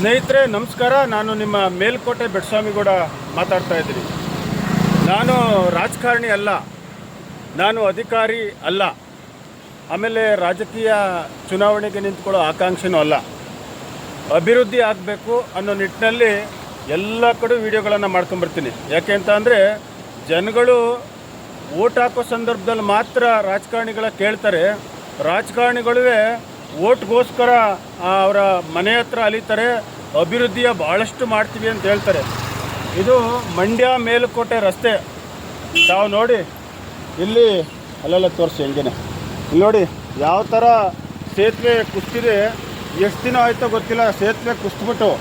ಸ್ನೇಹಿತರೆ ನಮಸ್ಕಾರ. ನಾನು ನಿಮ್ಮ ಮೇಲ್ಕೋಟೆ ಬೆಟ್ಸ್ವಾಮಿಗೌಡ ಮಾತಾಡ್ತಾ ಇದ್ದೀನಿ. ನಾನು ರಾಜಕಾರಣಿ ಅಲ್ಲ, ನಾನು ಅಧಿಕಾರಿ ಅಲ್ಲ, ಆಮೇಲೆ ರಾಜಕೀಯ ಚುನಾವಣೆಗೆ ನಿಂತ್ಕೊಳ್ಳೋ ಆಕಾಂಕ್ಷೆನೂ ಅಲ್ಲ. ಅಭಿವೃದ್ಧಿ ಆಗಬೇಕು ಅನ್ನೋ ನಿಟ್ಟಿನಲ್ಲಿ ಎಲ್ಲ ಕಡೆ ವಿಡಿಯೋಗಳನ್ನು ಮಾಡ್ಕೊಂಬರ್ತೀನಿ. ಯಾಕೆ ಅಂತ ಅಂದರೆ ಜನಗಳು ಓಟ್ ಹಾಕೋ ಸಂದರ್ಭದಲ್ಲಿ ಮಾತ್ರ ರಾಜಕಾರಣಿಗಳ ಕೇಳ್ತಾರೆ. ರಾಜಕಾರಣಿಗಳೇ ಓಟ್ಗೋಸ್ಕರ ಅವರ ಮನೆ ಹತ್ರ ಅಲಿತಾರೆ, ಅಭಿವೃದ್ಧಿಯ ಭಾಳಷ್ಟು ಮಾಡ್ತೀವಿ ಅಂತ ಹೇಳ್ತಾರೆ. ಇದು ಮಂಡ್ಯ ಮೇಲುಕೋಟೆ ರಸ್ತೆ. ತಾವು ನೋಡಿ, ಇಲ್ಲಿ ಅಲ್ಲೆಲ್ಲ ತೋರಿಸಿ ಹೆಂಗೇನೆ, ಇಲ್ಲಿ ನೋಡಿ ಯಾವ ಥರ ಸೇತುವೆ ಕುಸ್ತಿದೆ. ಎಷ್ಟು ದಿನ ಆಯಿತೋ ಗೊತ್ತಿಲ್ಲ, ಸೇತುವೆ ಕುಸ್ಬಿಟ್ಟು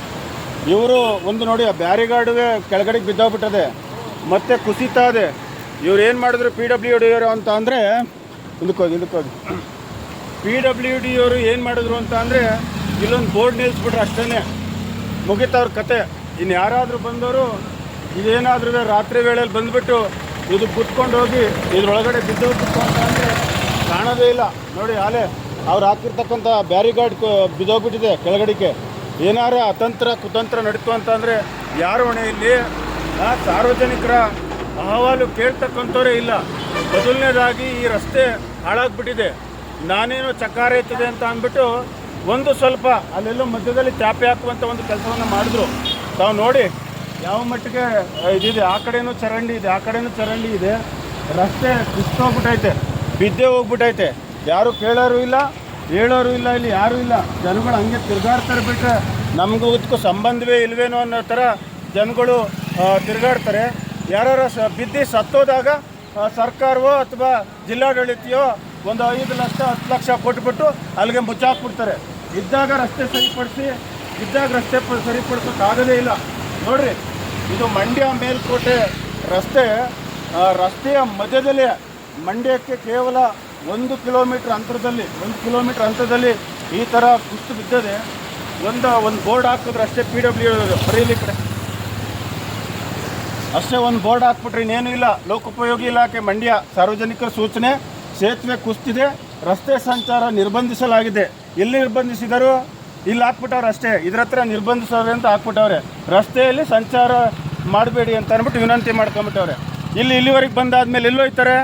ಇವರು ಒಂದು ನೋಡಿ ಆ ಬ್ಯಾರಿಗಾರ್ಡುವೆ ಕೆಳಗಡೆಗೆ ಬಿದ್ದೋಗ್ಬಿಟ್ಟದೆ, ಮತ್ತೆ ಕುಸಿತಾ ಇದೆ. ಇವ್ರು ಏನು ಮಾಡಿದ್ರು PWD ಅವರು ಅಂತ ಅಂದರೆ, ಇದಕ್ಕೋಗಿ PWD ಅವರು ಏನು ಮಾಡಿದ್ರು ಅಂತ ಅಂದರೆ ಇಲ್ಲೊಂದು ಬೋರ್ಡ್ ನಿಲ್ಲಿಸ್ಬಿಟ್ರೆ ಅಷ್ಟೇ, ಮುಗಿತವ್ರ ಕತೆ. ಇನ್ನು ಯಾರಾದರೂ ಬಂದವರು ಇದೇನಾದ್ರೂ ರಾತ್ರಿ ವೇಳೆಯಲ್ಲಿ ಬಂದುಬಿಟ್ಟು ಇದು ಕುತ್ಕೊಂಡು ಹೋಗಿ ಇದ್ರೊಳಗಡೆ ಬಿದ್ದೋಗ್ಬಿಟ್ಟು ಅಂತ ಅಂದರೆ ಕಾಣೋದೇ ಇಲ್ಲ. ನೋಡಿ ಆಲೆ ಅವ್ರು ಹಾಕಿರ್ತಕ್ಕಂಥ ಬ್ಯಾರಿಗಾರ್ಡ್ ಬಿದ್ದೋಗ್ಬಿಟ್ಟಿದೆ ಕೆಳಗಡೆಗೆ. ಏನಾರ ಅತಂತ್ರ ಕುತಂತ್ರ ನಡೀತು ಅಂತ ಅಂದರೆ ಯಾರು ಹೊಣೆ? ಇಲ್ಲಿ ಸಾರ್ವಜನಿಕರ ಅಹವಾಲು ಕೇಳ್ತಕ್ಕಂಥವರೇ ಇಲ್ಲ. ಮೊದಲನೇದಾಗಿ ಈ ರಸ್ತೆ ಹಾಳಾಗ್ಬಿಟ್ಟಿದೆ. ನಾನೇನೋ ಚಕಾರ ಇರ್ತದೆ ಅಂತ ಅಂದ್ಬಿಟ್ಟು ಒಂದು ಸ್ವಲ್ಪ ಅಲ್ಲೆಲ್ಲೋ ಮಧ್ಯದಲ್ಲಿ ಚಾಪೆ ಹಾಕುವಂಥ ಒಂದು ಕೆಲಸವನ್ನು ಮಾಡಿದ್ರು. ತಾವು ನೋಡಿ ಯಾವ ಮಟ್ಟಿಗೆ ಇದಿದೆ. ಆ ಕಡೆನೂ ಚರಂಡಿ ಇದೆ, ಆ ಕಡೆನೂ ಚರಂಡಿ ಇದೆ. ರಸ್ತೆ ಕುಸಿದೋಗ್ಬಿಟ್ಟೈತೆ, ಬಿದ್ದೇ ಹೋಗ್ಬಿಟ್ಟೈತೆ. ಯಾರು ಕೇಳೋರು ಇಲ್ಲ, ಹೇಳೋರು ಇಲ್ಲ, ಇಲ್ಲಿ ಯಾರೂ ಇಲ್ಲ. ಜನಗಳು ಹಂಗೆ ತಿರುಗಾಡ್ತಾರೆ ಬಿಟ್ಟರೆ ನಮಗೂ ಇದಕ್ಕೂ ಸಂಬಂಧವೇ ಇಲ್ವೇನೋ ಅನ್ನೋ ಥರ ಜನಗಳು ತಿರುಗಾಡ್ತಾರೆ. ಯಾರು ಬಿದ್ದು ಸತ್ತೋದಾಗ ಸರ್ಕಾರವೋ ಅಥವಾ ಜಿಲ್ಲಾಡಳಿತವೋ ಒಂದು 5 ಲಕ್ಷ 10 ಲಕ್ಷ ಕೊಟ್ಬಿಟ್ಟು ಅಲ್ಲಿಗೆ ಮುಚ್ಚಾಕ್ಬಿಡ್ತಾರೆ. ಇದ್ದಾಗ ರಸ್ತೆ ಸರಿಪಡಿಸೋಕ್ಕಾಗದೇ ಇಲ್ಲ. ನೋಡಿರಿ, ಇದು ಮಂಡ್ಯ ಮೇಲ್ಕೋಟೆ ರಸ್ತೆ. ರಸ್ತೆಯ ಮಧ್ಯದಲ್ಲಿ ಮಂಡ್ಯಕ್ಕೆ ಕೇವಲ 1 ಕಿಲೋಮೀಟ್ರ್ ಅಂತರದಲ್ಲಿ ಈ ಥರ ಕುಸಿದು ಬಿದ್ದಿದೆ. ಒಂದು ಬೋರ್ಡ್ ಹಾಕಿದ್ರೆ ಅಷ್ಟೇ, PWD ಬರೀಲಿ ಕಡೆ ಅಷ್ಟೇ ಒಂದು ಬೋರ್ಡ್ ಹಾಕ್ಬಿಟ್ರೆ ಇನ್ನೇನು ಇಲ್ಲ. ಲೋಕೋಪಯೋಗಿ ಇಲಾಖೆ ಮಂಡ್ಯ ಸಾರ್ವಜನಿಕರ ಸೂಚನೆ, ಸೇತುವೆ ಕುಸಿದಿದೆ, ರಸ್ತೆ ಸಂಚಾರ ನಿರ್ಬಂಧಿಸಲಾಗಿದೆ. ಎಲ್ಲಿ ನಿರ್ಬಂಧಿಸಿದರು? ಇಲ್ಲಿ ಹಾಕ್ಬಿಟ್ಟವ್ರೆ ಅಷ್ಟೇ. ಇದ್ರ ಹತ್ರ ನಿರ್ಬಂಧಿಸೋರೆ ಅಂತ ಹಾಕ್ಬಿಟ್ಟವ್ರೆ. ರಸ್ತೆಯಲ್ಲಿ ಸಂಚಾರ ಮಾಡಬೇಡಿ ಅಂತ ಅಂದ್ಬಿಟ್ಟು ವಿನಂತಿ ಮಾಡ್ಕೊಂಬಿಟ್ಟವ್ರೆ. ಇಲ್ಲಿವರೆಗೆ ಬಂದಾದ್ಮೇಲೆ ಎಲ್ಲೋಯ್ತಾರೆ?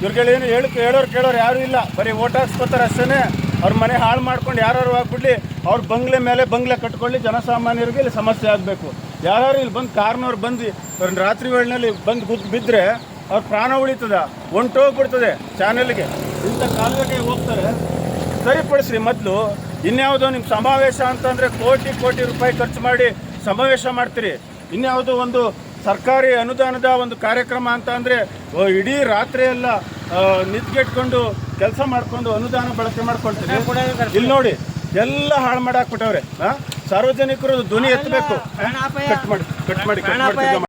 ಇವ್ರಿಗೇನು ಹೇಳೋರು ಕೇಳೋರು ಯಾರೂ ಇಲ್ಲ. ಬರೀ ಓಟ್ ಹಾಕ್ಸ್ಕೊತಾರೆ ಅಷ್ಟೇ. ಅವ್ರ ಮನೆ ಹಾಳು ಮಾಡ್ಕೊಂಡು ಯಾರು ಆಗ್ಬಿಡ್ಲಿ, ಅವ್ರ ಬಂಗ್ಲೆ ಮೇಲೆ ಬಂಗ್ಲೆ ಕಟ್ಕೊಳ್ಳಿ, ಜನಸಾಮಾನ್ಯರಿಗೆ ಇಲ್ಲಿ ಸಮಸ್ಯೆ ಆಗಬೇಕು. ಯಾರು ಇಲ್ಲಿ ಬಂದು ಕಾರ್ನವ್ರು ಬಂದು ರಾತ್ರಿ ವೇಳೆಯಲ್ಲಿ ಬಂದು ಬಿದ್ದರೆ ಅವ್ರ ಪ್ರಾಣ ಉಳಿತದ, ಹೊಂಟೋಗ್ಬಿಡ್ತದೆ ಚಾನೆಲ್ಗೆ. ಇಂಥ ಕಾಲುವೆಗೆ ಹೋಗ್ತಾರೆ. ಸರಿಪಡಿಸ್ರಿ ಮೊದಲು. ಇನ್ಯಾವುದೋ ನಿಮ್ಮ ಸಮಾವೇಶ ಅಂತಂದರೆ ಕೋಟಿ ರೂಪಾಯಿ ಖರ್ಚು ಮಾಡಿ ಸಮಾವೇಶ ಮಾಡ್ತೀರಿ. ಇನ್ಯಾವುದೋ ಒಂದು ಸರ್ಕಾರಿ ಅನುದಾನದ ಒಂದು ಕಾರ್ಯಕ್ರಮ ಅಂತ ಅಂದರೆ ಇಡೀ ರಾತ್ರಿಯೆಲ್ಲ ನಿದ್ಗೆಟ್ಕೊಂಡು ಕೆಲಸ ಮಾಡಿಕೊಂಡು ಅನುದಾನ ಬಳಕೆ ಮಾಡ್ಕೊಳ್ತೀರಿ. ಇಲ್ಲಿ ನೋಡಿ ಎಲ್ಲ ಹಾಳು ಮಾಡಿ ಹಾಕ್ಬಿಟ್ಟವ್ರೆ. ಸಾರ್ವಜನಿಕರು ಧ್ವನಿ ಎತ್ತಬೇಕು. ಕಟ್ ಮಾಡಿ